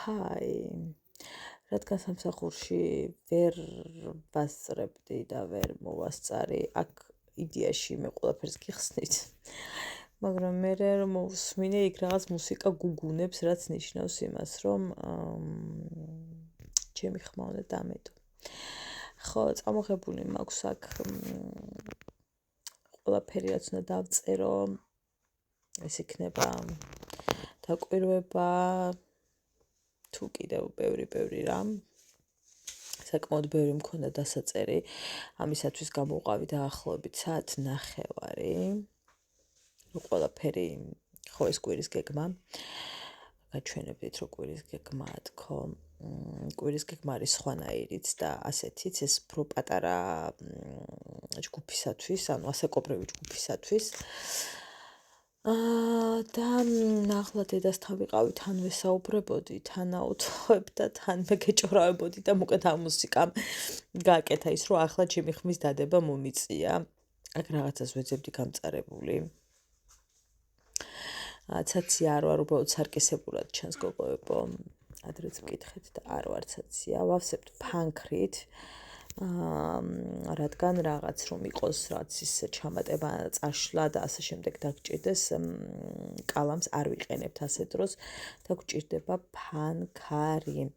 ჰაი, რადგან სამსახურში ვერ ვასწრებდი და ვერ მოვასწარი, აქ იდეაში მე ყველაფერს გიხსნით. მაგრამ მე რომ მოვსმინე, იქ რაღაც მუსიკა გუგუნებს, რაც ნიშნავს იმას, რომ ჩემი ხმა უნდა დამედო. ხო, წამოღებული მაქვს აქ ყველაფერი, რაც უნდა დავწერო, ეს იქნება დაკვირვება, თუ კიდევ ბევრი რამ. საკმაოდ ბევრი მქონდა დასაწერი, ამისათვის გამოვყავი დაახლოებით საათ 9:30. ყველაფერი, ხო, ეს კვირის გეგმა. გაჩვენებდით, რომ კვირის გეგმა თქო. კვირის გეგმა არის სხვანაირიც და ასეთიც, ეს უფრო პატარა ჯგუფისათვის, ანუ ასაკობრივი ჯგუფისათვის. და ახლა დედასთან ვიყავი, თან ვესაუბრებოდი, თანაუთხებ და თან მეგეჭორავებოდი და მოკეთ ამ მუსიკამ გააკეთა ის, რომ ახლა ჩემი ხმის დადება მომიწია. აქ რაღაცას ვეძებდი გამწარებული. ცაცია არ ვარ, უბრალოდ სარკისებურად ჩანს გოგოებო. ადრეც ვკითხეთ და არ ვარ ცაცია. ვავსებთ ფანქრით. რადგან რაღაც რომ იყოს, რაც ის ჩამატება, წაშლა და ასე შემდეგ დაგჭირდეს, კალამს არ ვიყენებთ ასე დროს და გვჭირდება ფანქარი.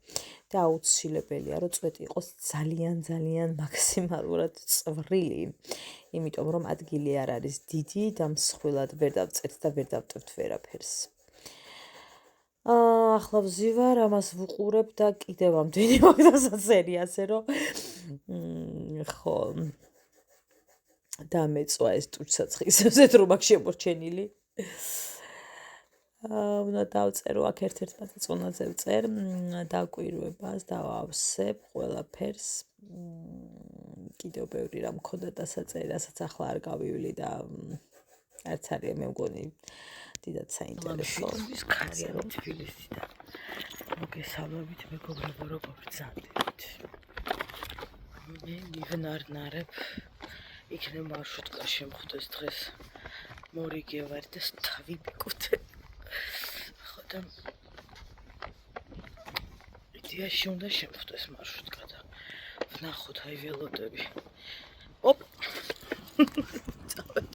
და აუცილებელია, რომ წვეტი იყოს ძალიან მაქსიმალურად წვრილი, იმიტომ რომ ადგილი არ არის დიდი და მსხვილად ვერ დავწერთ და ვერ დავტვევთ ვერაფერს. ახლა ვზივარ, ამას ვუყურებ და კიდევ ამდენი მაგდასაწერი, ასე რომ ხო დამეწვა ეს ტუჩსაცხის ესეთ რომ აქ შემორჩენილი. უნდა დავწერო აქ ერთ-ერთ პატაწყონაზე ვწერ, დაკვირვებას დავავსებ ყველაფერს. კიდევ ბევრი რამ მქონდა დასაწერი, რასაც ახლა არ გავივლი და არც არის მე მგონი დიდად საინტერესო. ის კარიერა თბილისი და მოგესალმებით მეგობრებო, როგორ ბრძანდებით. მე მივნარნარებ, იქნებ მარშრუტკა შემხვდეს დღეს. მორიგე ვარ და თავი მიკუთე. ხო და იდეაში უნდა შემხვდეს მარშრუტკა და ვნახოთ აი ველოდები. ოპ!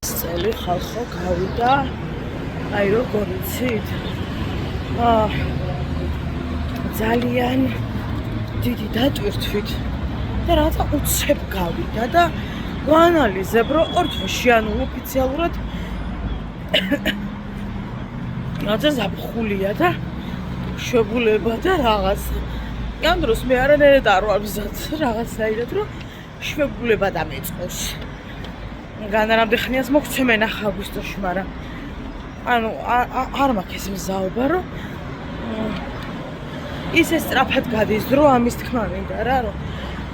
წელი ხალხო გავიდა. აი როგორ იცით? ძალიან დიდი დატვირთვით და რაღაცა უცებ გავიდა და ვაანალიზებ, რომ ორთოში ანუ ოფიციალურად რაღაცა ზაფხულია და შვებულება და რაღაც. ამ დროს მე არანაირად არ ვარ მზად რაღაცნაირად, რომ შვებულება დამეწყოს. განარამდე ხნიას მოგცემენ ახლა აგვისტოში, მაგრამ ანუ არ მაქვს ეს მზაობა, რომ ისე სწრაფად გადის დრო, ამის თქმა მინდა რა, რომ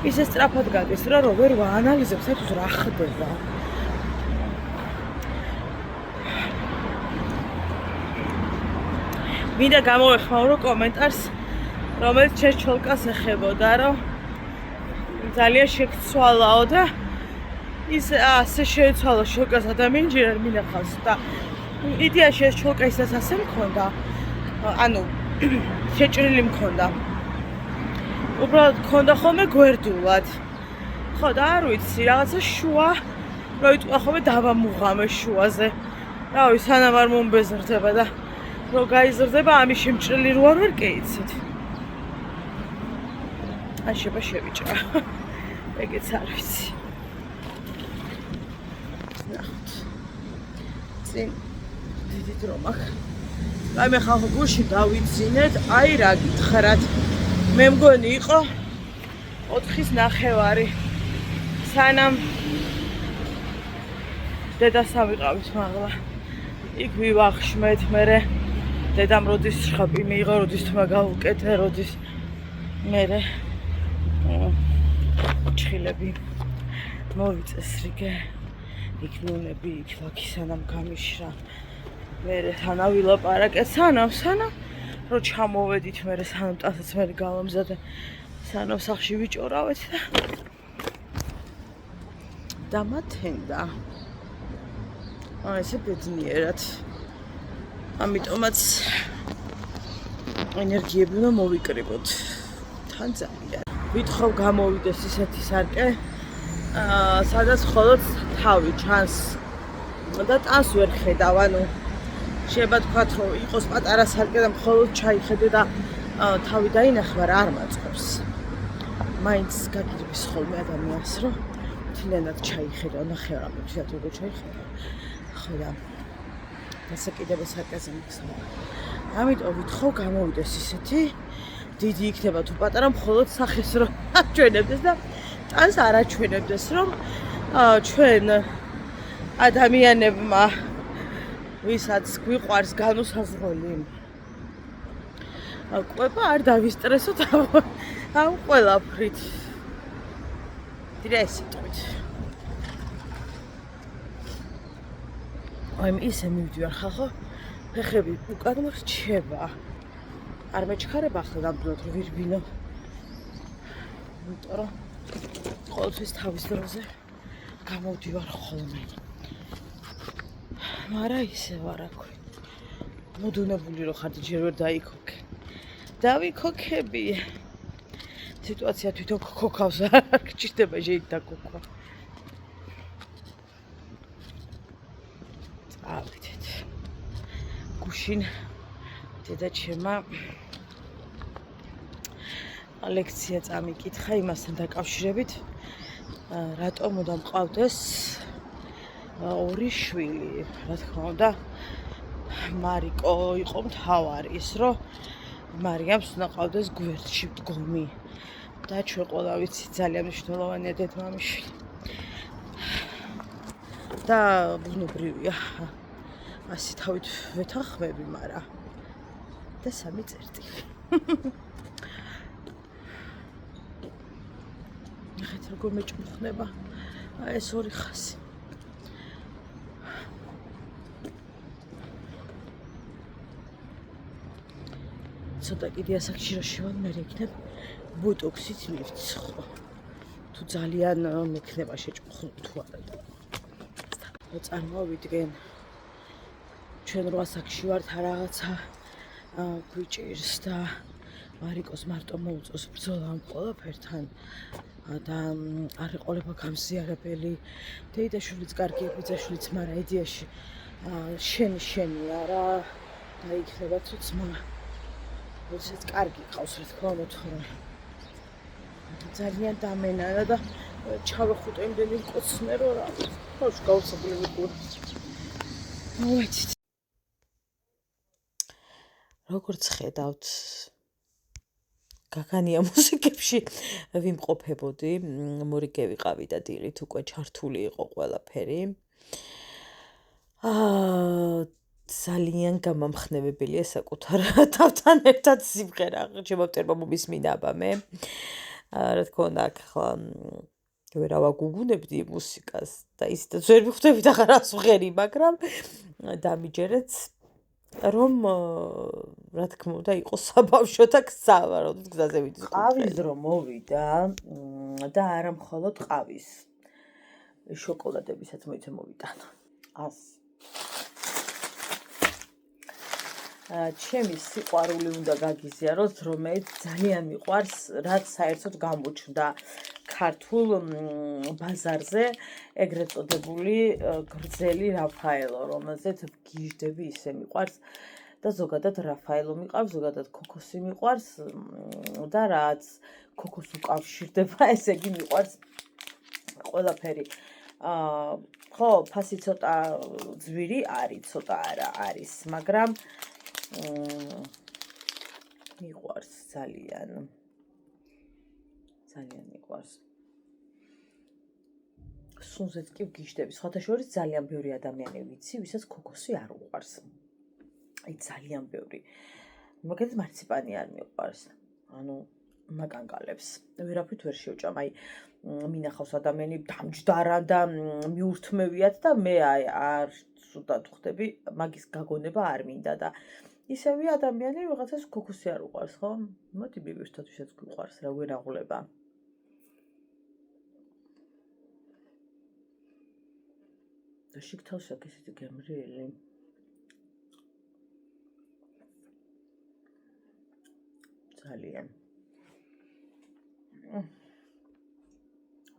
ისე სწრაფად გადის რა, რომ ვერ ვაანალიზებ საერთოდ რა ხდება. მინდა გამოვეხმაურო კომენტარს, რომელიც ჩერჩოლკას ეხებოდა, რომ ძალიან შეგცვალაო და ის ასე შეეცვალა შოლკას ადამიანჯერ არ მინახავს და იდეაში ეს ჩოლკა ისაც ასე მქონდა, ანუ შეჭრილი მქონდა. უბრალოდ მქონდა ხოლმე გვერდულად. ხო და არ ვიცი, რაღაცა შუა, რომ იტყვა ხოლმე დავამუღამე შუაზე. რავი, სანამ არ მომბეზრდება და რომ გაიზრდება, ამის შემჭრელი რო არ ვარ, კი იცით. აი შეება შევიჭრა. ეგეც არ ვიცი. ნახოთ. წინ დიდი დრო მაქვს. აი მე ხალხო გულში დავიძინეთ, აი რა გითხრათ. მე მგონი იყო 4:09. სანამ დედასთან ვიყავით მაღლა. იქ ვივახშმეთ, მერე დედამ როდის შხაპი მიიღო, როდის თმა გავუკეთე, როდის მერე ჩხილები მოვიწეს რიგე. იქ ნუნები, იქ ლაქი სანამ გამიშრა. მერე თანა ვილაპარაკეთ, სანამ რომ ჩამოვედით, მერე სანამ ტაცაც მერე გავამზადე, სანამ სახლში ვიჭორავეთ და დამათენდა. ესე ბედნიერად. ამიტომაც ენერგიები უნდა მოვიკრიბოთ. თან ძალიან. ვითხოვ გამოვიდეს ისეთი სარკე, სადაც მხოლოდ თავი ჩანს და ტანს ვერ ხედავ, ანუ შეიძლება თქვათ, რომ იყოს პატარა სარკე და მხოლოდ ჩაიხედე და თავი დაინახე, მაგრამ არ მაწყობს. მაინც გაგირბის ხოლმე ადამიანს, რომ მთლიანად ჩაიხედა, ნახე რა მთლიანად როგორ ჩაიხედა. ხო და დასაკიდებელ სარკეზე მიგზავნა. ამიტომ ვითხოვ გამოვიდეს ისეთი დიდი იქნება თუ პატარა, მხოლოდ სახეს რომ აჩვენებდეს და ტანს არ აჩვენებდეს, რომ ჩვენ ადამიანებმა ვისაც გვიყვარს განუსაზღვრელი კვება არ დავისტრესოთ ამ ყველაფრით. დიახ, სიტყვით. აი ისე მივდივარ ხალხო, ფეხები უკან მრჩება. არ მეჩქარება ახლა ნამდვილად რომ ვირბინო. იმიტომ რომ ყოველთვის თავის დროზე გამოვდივარ ხოლმე. მაგრამ ისე ვარ აქვე. მოდუნებული რომ ხარ ჯერ ვერ დაიქოქე. დავიქოქები. სიტუაცია თვითონ ქოქავს, არ გჭირდება შეით დაკოქვა. წავიდეთ. გუშინ დედაჩემმა ლექცია წამიკითხა იმასთან დაკავშირებით, რატომ უნდა მყავდეს ორი შვილი. რა თქმა უნდა, მარიკო იყო მთავარი, ის რომ მარიამს უნდა ყავდეს გვერდში მდგომი. და ჩვენ ყველა ვიცით ძალიან მნიშვნელოვანია დედმამიშვილი. და ბუნებრივია. ასე თავით ვეთანხმები, მაგრამ და 3 წერტილი. ნახეთ როგორ მეჭმუხნება ეს 2 ხაზი. ცოტა კიდე ასაკში რა შევალ მე რეკინებ ბოტოქსით მივცხო. თუ ძალიან მექნება შეჭმუხნო თუ არა და. წარმოვიდგენ ჩვენ 8 ასაკში ვართ რაღაცა გვიჭირს და მარიკოს მარტო მოუწოს ბრძოლა ამ ყველაფერთან და არ ეყოლება გამზიარებელი. დეიდაშვილიც კარგია, ბიძაშვილიც, მაგრამ იდეაში შენია რა და იქნება თუ ძმა. როდესაც კარგი ყავს რა თქმა უნდა, თორემ ძალიან დამენარა და ჩავეხუტე იმდენი მკოცნე რომ რა ხოშ გავსებული ვიყურ. მოვეცით. როგორც ხედავთ, გაგანია მუსიკებში ვიმყოფებოდი, მორიგე ვიყავი და დილით უკვე ჩართული იყო ყველაფერი. ძალიან გამამხნევებელია საკუთარ თავთან ერთად სიმღერა, შემოვწერმა მომისმინა აბამე. რა თქმა უნდა, ახლა ვერ ავაგუგუნებდი მუსიკას და ისედაც ვერ ვხვდებით აღარას ვღერი, მაგრამ დამიჯერეთ რომ რა თქმა უნდა იყოს საბავშვო და გზავა, როდესაც გზაზე ვიდის. ყავის დრო მოვიდა და არა მხოლოდ ყავის. შოკოლადებისაც მოიცა მოვიტანა. 100. ჩემი სიყვარული უნდა გაგიზიაროთ, რომელიც ძალიან მიყვარს, რაც საერთოდ გამოჩნდა ქართულ ბაზარზე, ეგრეთ წოდებული გრძელი რაფაელო, რომელზეც გიჟდები ისე მიყვარს და ზოგადად რაფაელო მიყვარს, ზოგადად ქოქოსი მიყვარს და რაც ქოქოს უკავშირდება, ესე იგი მიყვარს ყველაფერი. ხო, ფასი ცოტა ძვირი არის, ცოტა არა არის, მაგრამ მიყვარს ძალიან მიყვარს. სუნზეც კი ვგიჟდები. სხვათა შორის ძალიან ბევრი ადამიანი ვიცი, ვისაც ქოქოსი არ უყვარს. აი ძალიან ბევრი. მაგალითად მარციპანი არ მიყვარს. ანუ მაგანგალებს ვერაფრით ვერ შევჭამ. აი მინახავს ადამიანი დამჯდარა და მიურთმევიათ და მე აი არ სუდად ხვდები, მაგის გაგონება არ მინდა და ისევე ადამიანი ვიღაცას ქოქოსი არ უყვარს, ხო? მოდი მივირთოთ ვისაც გვიყვარს რა ვერაღლება. და შიგთავს აქ ესეთი გემრიელი. ძალიან.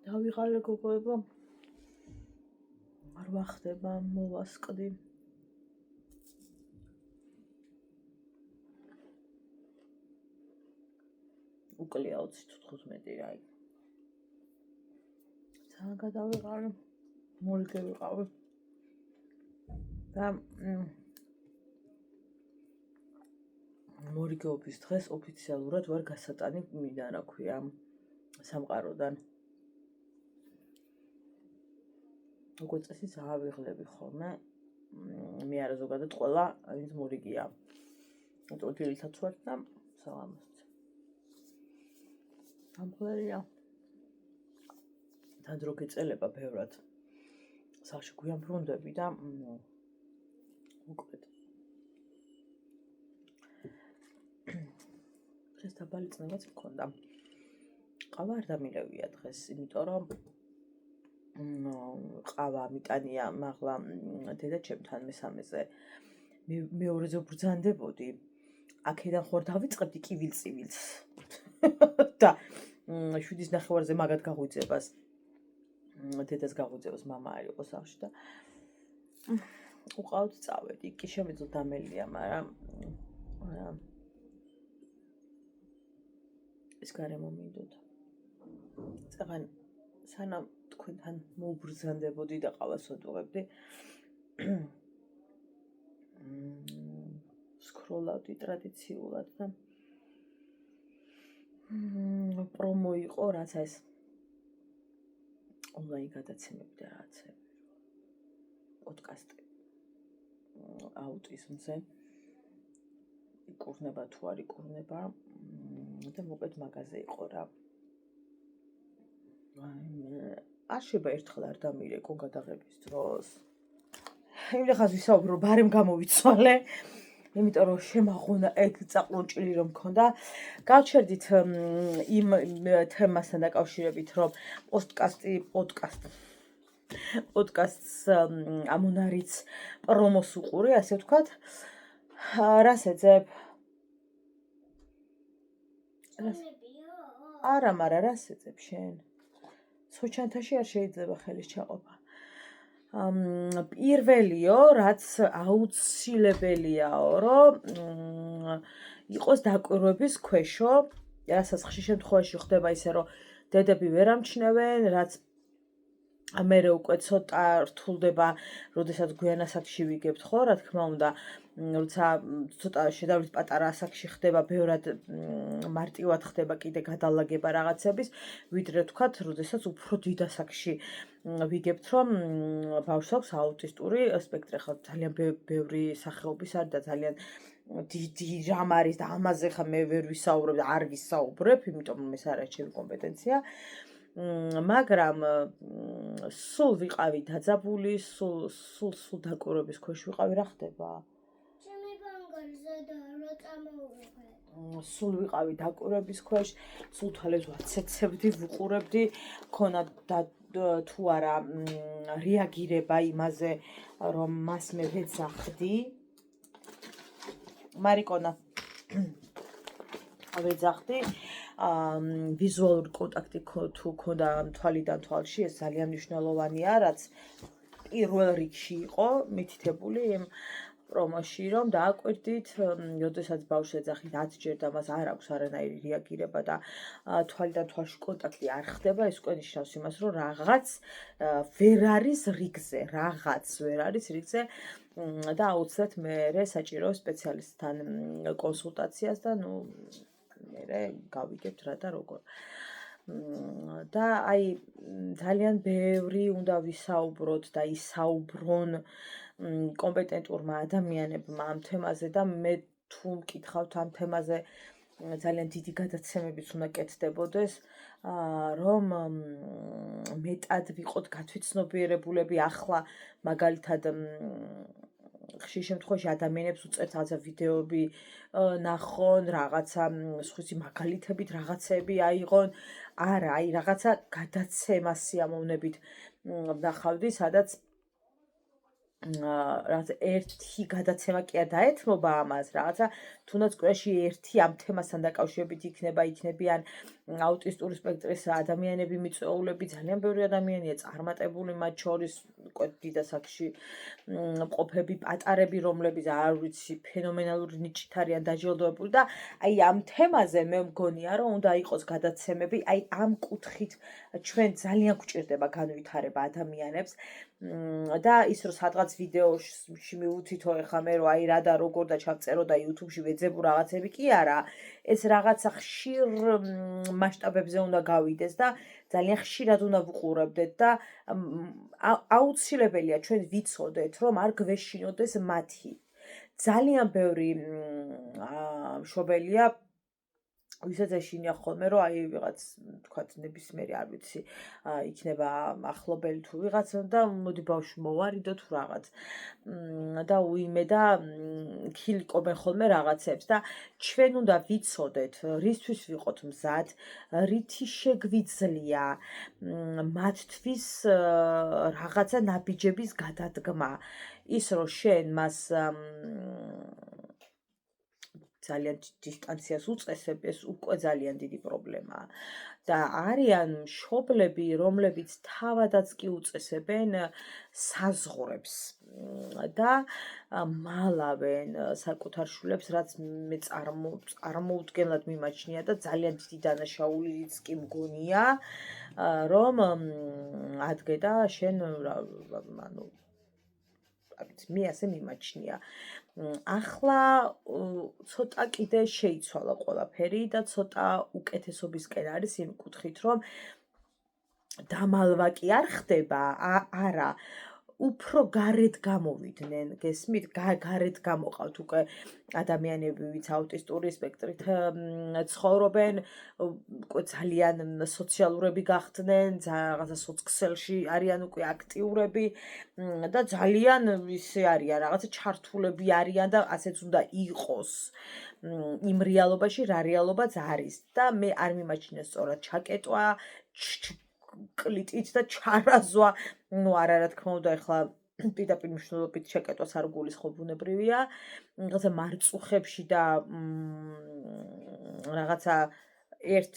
დავიღალე გოგოებო. არ ვახდება, მოვასყდი. უკლია 20-15 რაი. ძალიან გადავიღალე. მოლიგე ვიყავი. და მორიგეობის დღეს ოფიციალურად ვარ გასატანი მიდან, რა ქვია, სამყაროდან. როგორც წესი ავიღლები ხოლმე. მე არა ზოგადად ყველა ის მორიგია. დილითაც ვარ და სალამს. ამხელია. თან დრო გეწელება ბევრად. სახლში გვიანბრუნდები და უკვეთ. დღეს დაბალი წნებაც მქონდა. ყავა არ დამილევია დღეს, იმიტომ რომ ყავა მიტანია მაღლა დედაჩემთან მესამეზე. მეორეზე ვბრძანდებოდი. აქედან ხوار დავიწყებდი კივილ-ცივილს. და 7:30-ზე მაგად გაღვიძებას. დედას გაღვიძებას მამა არ იყო სახლში და უყავთ წავედი. კი შემიძლია დამელია, მაგრამ ეს გარემო მინდოდა. წაღან სანამ თქვენთან მოვბრძანდებოდი და ყავას ვატუღებდი. სკროლავდი ტრადიციულად და პრომო იყო რაც ეს ონლაინ გადაცემები და რაღაცები. პოდკასტი აუტიზმზე იკურნება თუ არ იკურნება და მოკეთ მაგაზე იყო რა. აშება ერთხელ არ დამირეკო გადაღების დროს. იმდახას ვისაუბრო, ბარემ გამოვიცვალე. იმიტომ რომ შემაღონა ეგ წაყლონჭილი რომ მქონდა. გავჩერდით იმ თემასთან დაკავშირებით, რომ პოდკასტს ამონარიც პრომოს უყურე, ასე ვთქვათ. რას ეძებ? არა, მაგრამ რას ეძებ შენ? სოჩანთაში არ შეიძლება ხელის ჩაყოფა. პირველიო, რაც აუცილებელიაო, რომ იყოს დაკვირვების ქვეშო, რასაც ხშირ შემთხვევაში ხდება ისე, რომ დედები ვერ ამჩნევენ, რაც მერე უკვე ცოტა რთულდება, როდესაც გვიან ასაკში ვიგებთ, ხო, რა თქმა უნდა, როცა ცოტა შედარებით პატარა ასაკში ხდება, ბევრად მარტივად ხდება კიდე გადალაგება რაღაცების, ვიდრე თქვათ, როდესაც უფრო დიდ ასაკში ვიგებთ, რომ ბავშვს აქვს აუტისტური სპექტრი, ხო, ძალიან ბევრი სახეობის არის და ძალიან დიდი რამ არის და ამაზე ხა მე ვერ ვისაუბრებ და არ ვისაუბრებ, იმიტომ რომ ეს არ არის ჩემი კომპეტენცია. მაგრამ სულ ვიყავი დაძაბული, სულ დაკვირვების ქვეშ ვიყავი, რა ხდება? ჩემი ბანგარზე და რა წამოვიღე. სულ ვიყავი დაკვირვების ქვეშ, სულ თვალებს ვაცეცებდი, ვუყურებდი, ქონა თუ არა რეაგირება იმაზე, რომ მას მე ვეძახდი. მარიკონა ვეძახდი. ვიზუალური კონტაქტი თუ ქონდა თვალიდან თვალში, ეს ძალიან მნიშვნელოვანია, რაც პირველ რიგში იყო მითითებული იმ პრომოში, რომ დააკვირდით, როდესაც ბავშვს ეძახით 10 ჯერ და მას არ აქვს არანაირი რეაგირება და თვალიდან თვალში კონტაქტი არ ხდება, ეს უკვე ნიშნავს იმას, რომ რაღაც ვერ არის რიგზე და აუცილებლად მე საჭირო სპეციალისტთან კონსულტაციას და მე გავიგებთ რა და როგორ. და აი ძალიან ბევრი უნდა ვისაუბროთ და ისაუბრონ კომპეტენტურმა ადამიანებმა ამ თემაზე და მე თუ მკითხავთ ამ თემაზე ძალიან დიდი გადაცემებიც უნდა კეთდებოდეს, რომ მეტად ვიყოთ გათვითცნობიერებულები ახლა მაგალითად ხშირ შემთხვევაში ადამიანებს უწევთ რაღაცა ვიდეოები ნახონ, რაღაცა სხვისი მაგალითებით რაღაცები აიღონ. არა, აი რაღაცა გადაცემა სიამოვნებით ვნახავდი, სადაც რაღაცა ერთი გადაცემა კი არ დაეთმობა ამას, რაღაცა თუნდაც კვირაში ერთი ამ თემასთან დაკავშირებით იქნებიან აუტისტური სპექტრის ადამიანები, მიწვეულები, ძალიან ბევრი ადამიანია წარმატებული, მათ შორის დიდ ასაკში მყოფები, პატარები, რომლებიც არ ვიცი, ფენომენალური ნიჭით არიან დაჯილდოებული და აი ამ თემაზე მე მგონია, რომ უნდა იყოს გადაცემები, აი ამ კუთხით ჩვენ ძალიან გვჭირდება განვითარება ადამიანებს და ის რომ სადღაც ვიდეოში მივუთითო ეხლა მე რომ აი რა და როგორ და ჩავწერო და YouTube-ში ვეძებო რაღაცები კი არა, ეს რაღაცა ხშირ მასშტაბებზე უნდა გავიდეს და ძალიან ხშირად უნდა ვუყურებდეთ და აუცილებელია ჩვენ ვიცოდეთ, რომ არ გვეშინოდეს მათი. ძალიან ბევრი მშობელია ვისაც ეშინია ხოლმე რომ აი ვიღაც თქვათ ნებისმიერი არ ვიცი იქნება ახლობელი თუ ვიღაც და მოდი ბავშვი მოვარიდო თუ რაღაც და უიმე და ქილიკობენ ხოლმე რაღაცებს და ჩვენ უნდა ვიცოდეთ რისთვის ვიყოთ მზად რითი შეგვიძლია მათთვის რაღაცა ნაბიჯების გადადგმა ის რომ შენ მას ძალიან დისტანციას უწესებ, ეს უკვე ძალიან დიდი პრობლემაა. და არიან მშობლები, რომლებიც თავადაც კი უწესებენ საზღვრებს და მალავენ საკუთარ შვილებს, რაც მე წარმოუდგენლად მიმაჩნია და ძალიან დიდი დანაშაულიც კი მგონია, რომ ადგე და შენ ანუ მე ასე მიმაჩნია. ახლა ცოტა კიდე შეიცვალა ყველაფერი და ცოტა უკეთესობისკენ არის იმ კუთხით, რომ დამალვა კი არ ხდება, არა, უფრო გარეთ გამოვიდნენ, გესმით, გარეთ გამოყავთ უკვე ადამიანები, ვინც აუტისტური სპექტრით ცხოვრობენ, უკვე ძალიან სოციალურები გახდნენ, რაღაცა სოციქსელში არიან უკვე აქტიურები და ძალიან ისე არიან, რაღაცა ჩართულები არიან და ასეც უნდა იყოს იმ რეალობაში, რა რეალობაც არის და მე არ მიმაჩნია სწორად ჩაკეტვა კლიტით და ჩარაზვა, ну არა რა თქმა უნდა, ეხლა პირდაპირ მნიშვნელობით ჩაკეტვას არ გულისხმობ ბუნებრივია, რაღაცა მარწუხებში და რაღაცა ერთ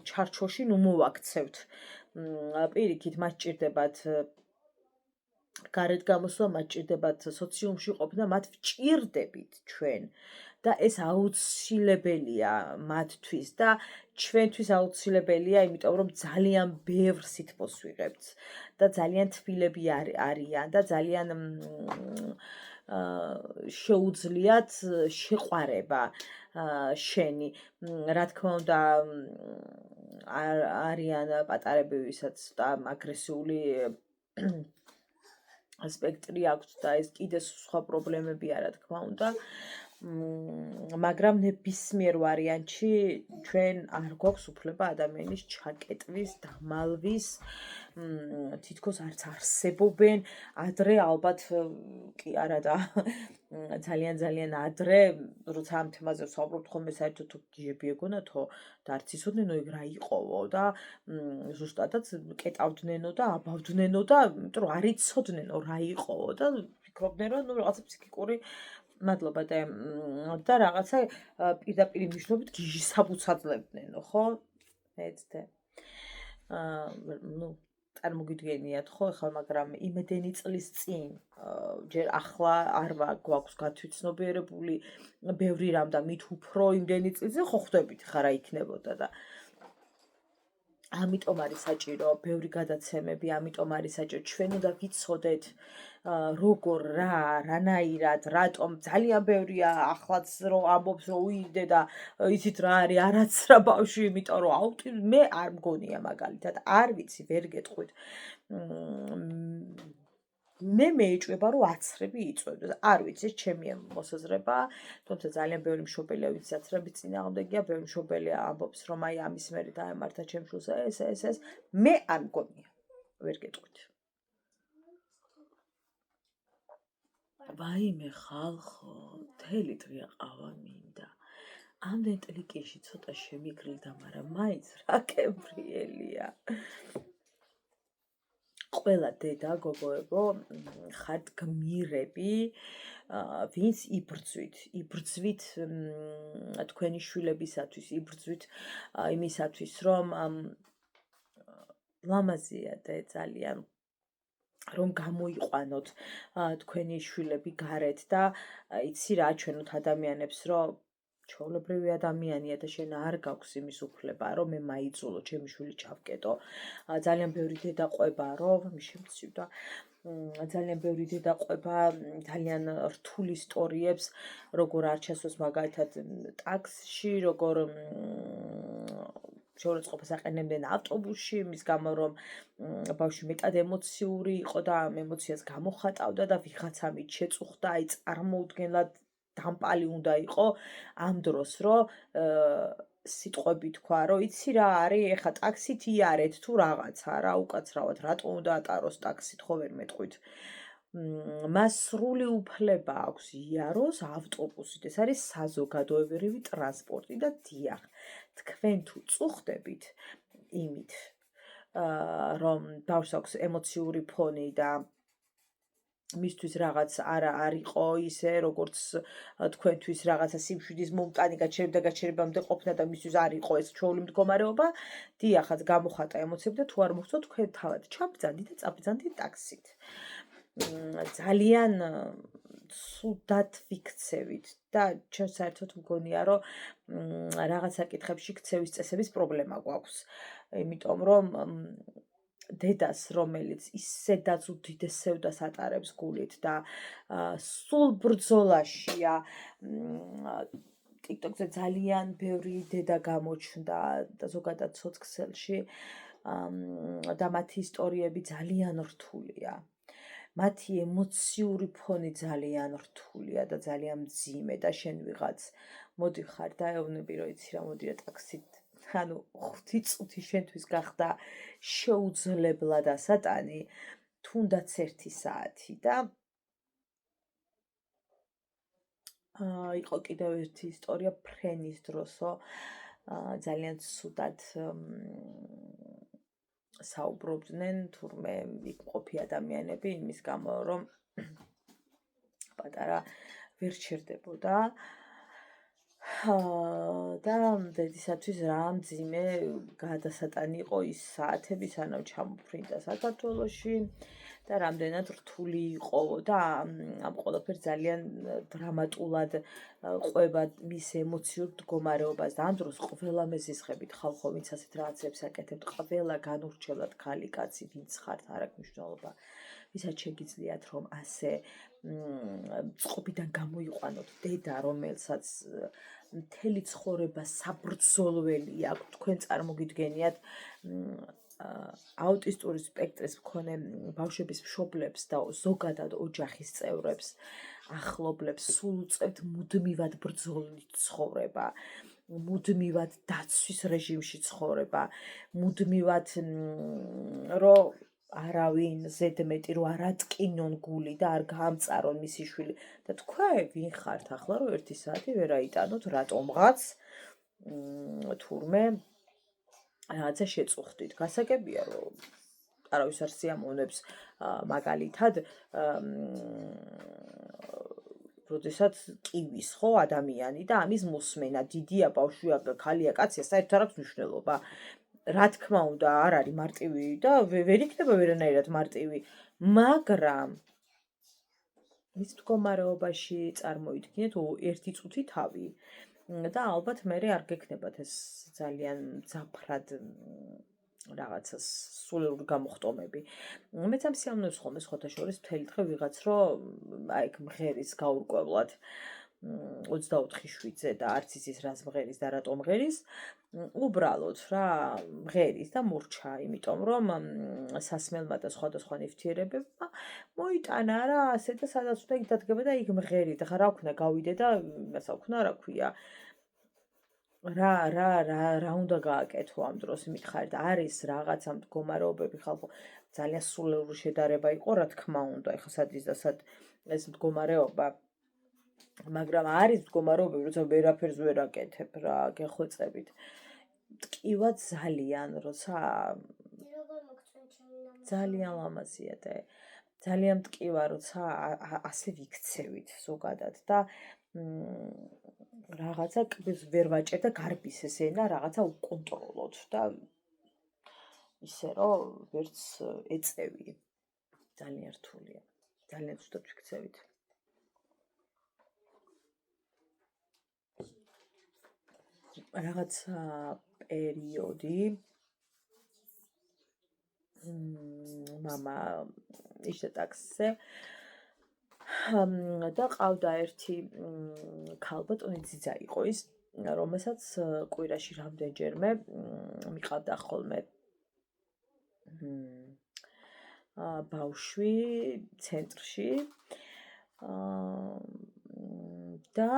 ჩარჩოში ნუ მოვაქცევთ. პირიქით მათ ჭირდებათ გარეთ გამოსვლა, მათ ჭირდებათ სოციუმში ყოფნა, მათ ვჭირდებით ჩვენ. და ეს აუცილებელია მათთვის და ჩვენთვის აუცილებელია, იმიტომ რომ ძალიან ბევრ სითბოს ვიღებთ და ძალიან თბილები არიან და ძალიან შეუძლიათ შეყვარება შენი. რა თქმა უნდა არიან პატარები, ვისაც და აგრესიული სპექტრი აქვს და ეს კიდე სხვა პრობლემებია, რა თქმა უნდა. მაგრამ ნებისმიერ ვარიანტში ჩვენ არ გვაქვს უფლება ადამიანის ჩაკეტვის, დამალვის, თითქოს არც არსებობენ, ადრე ალბათ კი არა და ძალიან ადრე, როცა ამ თემაზე ვსაუბრობთ ხოლმე საერთოდ თუ გიჟები ეგონათო და არც იცოდნენ ეგ რა იყოვო და ზუსტადაც კეტავდნენო და აბავდნენო და იმიტომ რომ არ იცოდნენ რა იყოვო და ფიქრობდნენ რომ რაღაცა ფსიქიკური მადლობა და რაღაცა პირდაპირ მნიშვნელობით გიჟის აბუცადლებდნენო, ხო? ეცდე. ну წარმოგიდგენიათ ხო ახლა, მაგრამ იმედენი წლის წინ ჯერ ახლა არ გვაქვს გათვითცნობიერებული ბევრი რამ და მით უფრო იმდენი წლზე ხო ხვდებით ხა რა იქნებოდა და ამიტომ არის საჭირო ბევრი გადაცემები, ამიტომ არის საჭირო ჩვენ უნდა ვიცოდეთ როგორ რანაირად, რატომ ძალიან ბევრია ახლაც რომ ამბობს რომ უიდე და იცით რა არის არაცრა ბავშვი, იმიტომ რომ მე არ მგონია მაგალითად, არ ვიცი, ვერ გეტყვით. მე მეეჭვება რომ აცრები იწვევდეს. არ ვიცი, ეს ჩემი მოსაზრება, თუმცა ძალიან ბევრი მშობელია, ვინც აცრების წინააღმდეგია, ბევრი მშობელია ამბობს რომ აი ამის მერე დაემართა ჩემ შვილს ეს მე არ მგონია, ვერ გეტყვით. ვაიმე ხალხო, მთელი დღე ყავა მინდა. ამდენ ტლიკიში ცოტა შემიგრილდა, მაგრამ მაინც რა კემბრიელია. ყველა დედა გოგოებო ხართ გმირები ვინც იბრძვით თქვენი შვილებისათვის იბრძვით იმისათვის რომ ლამაზია და ძალიან რომ გამოიყვანოთ თქვენი შვილები გარეთ და იცი რა ჩვენოთ ადამიანებს რომ ჩვეულებრივი ადამიანია და შენ არ გაქვს იმის უფლება რომ მე მაიძულო ჩემი შვილი ჩავკეტო ძალიან ბევრი დედა ყვება რომ შემცივდა ძალიან ბევრი დედა ყვება ძალიან რთულ ისტორიებს როგორ არ ჩასვას მაგალითად ტაქსში როგორ შეურაცხყოფას აყენებდნენ ავტობუსში იმის გამო რომ ბავშვი მეტად ემოციური იყო და ამ ემოციას გამოხატავდა და ვიღაცა მით შეწუხდა აი წარმოუდგენლად დამპალი უნდა იყო ამ დროს რომ სიტყვები თქვა რომ იცი რა არის ეხა ტაქსით იარეთ თუ რაღაცა რა უკაცრავად რატომ უნდა ატაროს ტაქსით ხო ვერ მეტყვით მას სრული უფლება აქვს იაროს ავტობუსით ეს არის საზოგადოებრივი ტრანსპორტი და დიახ თქვენ თუ წუხდებით იმით რომ ბავშვს აქვს ემოციური ფონი და მისთვის რაღაც არ იყო ისე როგორც თქვენთვის რაღაცა სიმშვიდის მომტანი გაჩერებამდე ყოფნა და მისთვის არ იყო ეს ჩვეული მდგომარეობა დიახაც გამოხატა ემოციები და თუ არ მოხდა თქვენ თავად ჩაბრძანდით და წაბრძანდით ტაქსით ძალიან სუდად ვიქცევით და ჩვენ საერთოდ მგონია რომ რაღაც საკითხებში ქცევის წესების პრობლემა გვაქვს იმიტომ რომ დედას რომელიც ისედაც უდიდეს სევდას ატარებს გულით და სულ ბრძოლაშია TikTok-ზე ძალიან ბევრი დედა გამოჩნდა და ზოგადად სოციქსელში და მათი ისტორიები ძალიან რთულია მათი ემოციური ფონი ძალიან რთულია და ძალიან მძიმე და შენ ვიღაც მოდი ხარ დაეუბნები რომ იცი რა მოდი რა ტაქსით ანუ 5 წუთი შენთვის გახდა შეუძლებლად ასატანი თუნდაც 1 საათი და იყო კიდევ ერთი ისტორია ფრენის დროსო ძალიან ცუდად საუბრობდნენ თურმე იქ ყოფი ადამიანები იმის გამო რომ პატარა ვერ ჩერდებოდა და დედისათვის რა მძიმე გადასატანი იყო ის საათები სანამ ჩამოფრინდა საქართველოში და რამდენად რთული იყო და ამ ყველაფერს ძალიან დრამატულად ყვება მის ემოციურ მდგომარეობას და ამ დროს ყველა მეზისხებით ხალხო ვინც ასეთ რაღაცებს აკეთებთ ყველა განურჩევლად ქალი კაცი ვინც ხართ არ აქვს მნიშვნელობა ვისაც შეგიძლიათ რომ ასე წყობიდან გამოიყვანოთ დედა რომელსაც მთელი ცხოვრება საბრძოლველი აქვს თქვენ წარმოგიდგენიათ აუტისტური სპექტრის მქონე ბავშვების მშობლებს და ზოგადად ოჯახის წევრებს ახლობლებს სულ უწევთ მუდმივად ბრძოლით ცხოვრება მუდმივად დაცვის რეჟიმში ცხოვრება მუდმივად რომ არავინ ზედმეტი რომ არ ატკინონ გული და არ გაამწარონ მისი შვილი და თქვენ ვინ ხართ ახლა რომ 1 საათი ვერ აიტანოთ რატომღაც თურმე რაღაცა შეწუხდით გასაგებია რომ არავის არ სიამოვნებს მაგალითად როდესაც კივის ხო ადამიანი და ამის მოსმენა დიდია ბავშვია ქალია კაცია საერთოდ არ აქვს მნიშვნელობა რა თქმა უნდა არ არის მარტივი და ვერ იქნება ვერანაირად მარტივი მაგრამ მის მდგომარეობაში წარმოიდგინეთ 1 წუთი თავი და ალბათ მე არ გექნებათ ეს ძალიან მძაფრად რაღაცას სულელური გამოხტომები მეც ამ სიამოვნებს ხოლმე სხვათა შორის მთელი დღე ვიღაც რომ აი ეგ მღერის გაურკვევლად 24/7-ზე და არც იცის რას მღერის და რატომ მღერის უბრალოდ რა მღერის და მურჩა იმიტომ რომ სასმელმა და სხვადასხვა ნივთიერებებმა მოიტანა რა ასე და სადაც უნდა დადგება და იქ მღერის და რა ვქნა გავიდე და იმასა ვქნა რა ქვია რა უნდა გააკეთო ამ დროს მითხარი და არის რაღაცა მდგომარეობები ხალხო ძალიან სულელური შედარება იყო რა თქმა უნდა ეხლა სადის და სად ეს მდგომარეობა მაგრამ არის მდგომარეობები როცა ვერაფერს ვერ აკეთებ რა გეხვეწებით ტკივა ძალიან როცა როგორ მოგწონთ ძალიან ლამაზია და ძალიან მტკივა, როცა ასე ვიქცევით ზოგადად და რაღაცა კბილს ვერ ვაჭერ და გარბის ეს ენა რაღაცა უკონტროლოთ და ისე რომ ვერც ეწევი. ძალიან რთულია. ძალიან ცუდად ვიქცევით. რაღაცა პერიოდი мама იშდა ტაქსზე და ყავდა ერთი ქალბატონი ძიძა იყო ის, რომელსაც კვირაში რამდენჯერმე მიყავდა ხოლმე ბავშვი ცენტრში და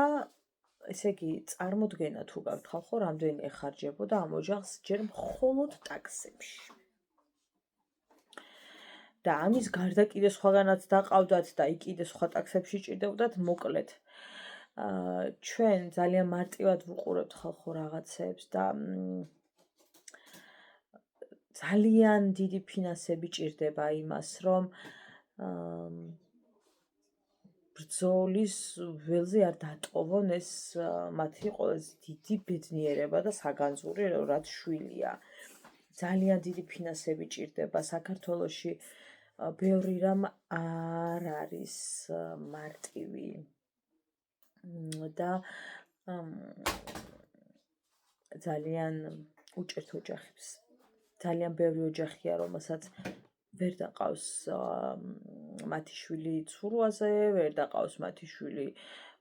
ესე იგი წარმოდგენა თუ გაქვთ ხალხო რამდენი ეხარჯებოდა ამ ოჯახს ჯერ მხოლოდ ტაქსებში. და ამის გარდა კიდე სხვაგანაც დაყავდათ და იქ კიდე სხვა ტაქსებში ჭირდებოდათ, მოკლედ. ჩვენ ძალიან მარტივად ვუყურებთ ხალხო რაღაცებს და ძალიან დიდი ფინანსები ჭირდება იმას, რომ ბრძოლის ველზე არ დატოვონ ეს მათი ყველაზე დიდი ბედნიერება და საგანძური, რაც შვილია. ძალიან დიდი ფინანსები ჭირდება საქართველოში. ბევრი რამ არ არის მარტივი და ძალიან უჭერთ ოჯახებს. ძალიან ბევრი ოჯახია, რომელსაც ვერ დაყავს მათი შვილი ცურვაზე, ვერ დაყავს მათი შვილი,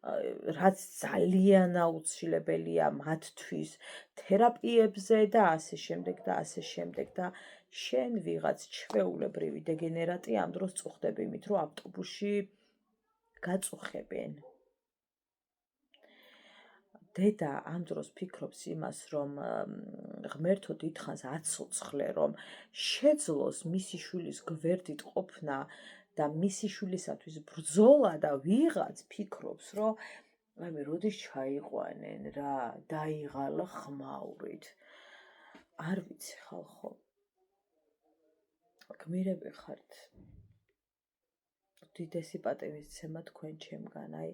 რაც ძალიან აუცილებელია მათთვის თერაპიებზე და ასე შემდეგ და ასე შემდეგ და შენ ვიღაც ჩვეულებრივი დეგენერატი ამ დროს წუხდები იმით, რომ ავტობუსში გაწუხებენ. დედა ამ დროს ფიქრობს იმას, რომ ღმერთო დიდხანს აცოცხლე, რომ შეძლოს მისი შვილის გვერდით ყოფნა და მისი შვილისათვის ბრძოლა და ვიღაც ფიქრობს, რომ აი როდის ჩაიყვანენ რა, დაიღალა ხმაურით. არ ვიცი ხალხო. გმირები ხართ. დიდესი პატივისცემა თქვენ ჩემგან, აი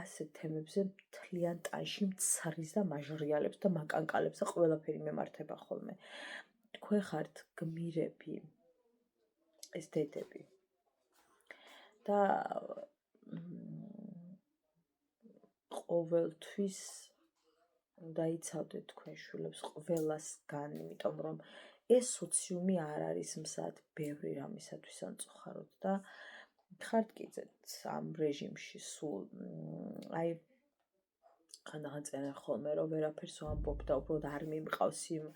ასეთ თემებზე მთლიან ტანში მცრის და მაჟრიალებს და მაკანკალებს და ყველაფერი მემართება ხოლმე. თქვენ ხართ გმირები, ეს დედები. და ყოველთვის დაიცავდეთ თქვენ შვილებს ყველასგან, იმიტომ რომ ეს სოციუმი არ არის მზად ბევრი რამისათვის ამწუხაროთ და ხართ კიდეც ამ რეჟიმში სულ აი ხანდახან წერენ ხოლმე რომ ვერაფერს ვამბობ და უბრალოდ არ მიმყავს იმ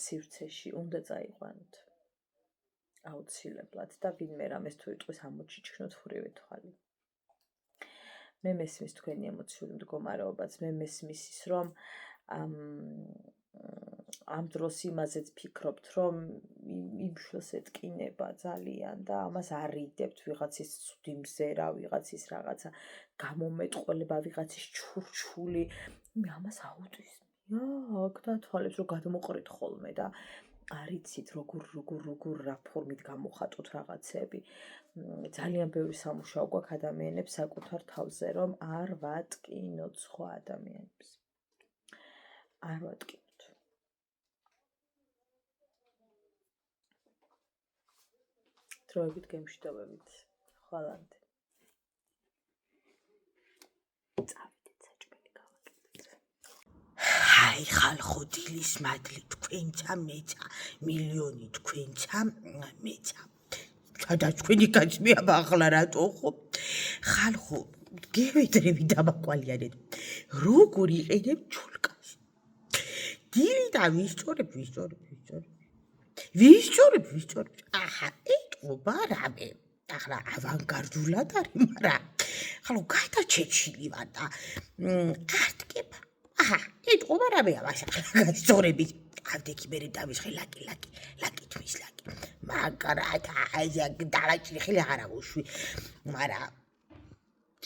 სივრცეში უნდა წაიყვანოთ აუცილებლად და ვინმე რამეს თუ იტყვის ამოჩიჩქნოთ ხურივე თვალი. მე მესმის თქვენი ემოციური მდგომარეობაც, მე მესმის ის რომ ამ დროს იმაზეც ფიქრობთ, რომ იმ შვილს ეტკინება ძალიან და ამას არიდებთ ვიღაცის ცუდი მზერა, ვიღაცის რაღაცა გამომეტყველება, ვიღაცის ჩურჩული, მე ამას აუტიზმია, აქ დათვალებს რომ გადმოყრით ხოლმე და არიცით როგორ რა ფორმით გამოხატოთ რაღაცები. ძალიან ბევრი სამუშაო გვაქვს ადამიანებს საკუთარ თავზე, რომ არ ვატკინოთ სხვა ადამიანებს. არ ვატკინოთ. დროებით გემშვიდობებით. ხვალამდე. წავიდეთ საჭმელი გავაკეთოთ. აი ხალხო დილის მადლი თქვენცა მეცა მილიონი თქვენცა მეცა სადაც თქვენი გაჩმია ახლა რატო ხო ხალხო გევედრები დამაკვალიანეთ როგორ იყიდებ ჩულკას დილი და ვისწორებ აჰა ეტყობა რამე ახლა ავანგარდულად არის მაგრამ ხალხო გადაჩეჩილი ვარ და არტკება აჰა ეტყობა რამე ამას გასწორებით ავდექი მერე დავისხე ლაკი თვის ლაკი მაგრამ აი დავაჭრი ხელი აღარა უშვი მაგრამ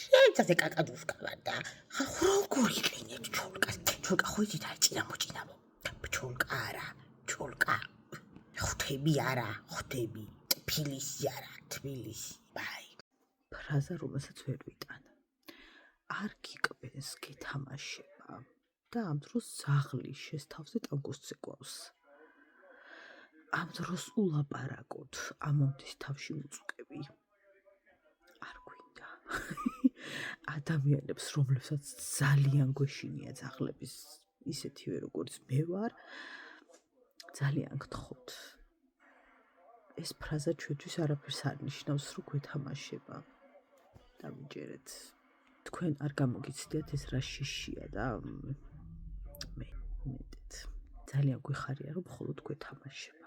შეიძლება კაკადუს კავარ და როგორ იყინებ ჩოლკა ხო იცით აი ჭინა მოჭინამო ჩოლკა არა ჩოლკა ხუთ ხვდები არა, ხვდები. თბილისი არა, თბილისი. ბაი. ფრაზა, რომელსაც ვერ ვიტან. არ გიკვეს, გეთამაშება და ამ დროს ზაღლი შესთავზე ტანკოს ცეკვავს. ამ დროს ულაპარაკოთ, ამონდის თავში მოწუყები. არ გვინდა. ადამიანებს, რომლებსაც ძალიან გვეშინია ძაღლების ისეთივე როგორც მე ვარ, ძალიან გთხოვთ. ეს ფრაზა ჩვენთვის არაფერს არ ნიშნავს, რომ გვეთამაშება. დავიჯერეთ. თქვენ არ გამოგიცდიათ ეს რა შიშია და მე მეტად ძალიან გვიხარია რომ მხოლოდ გვეთამაშება.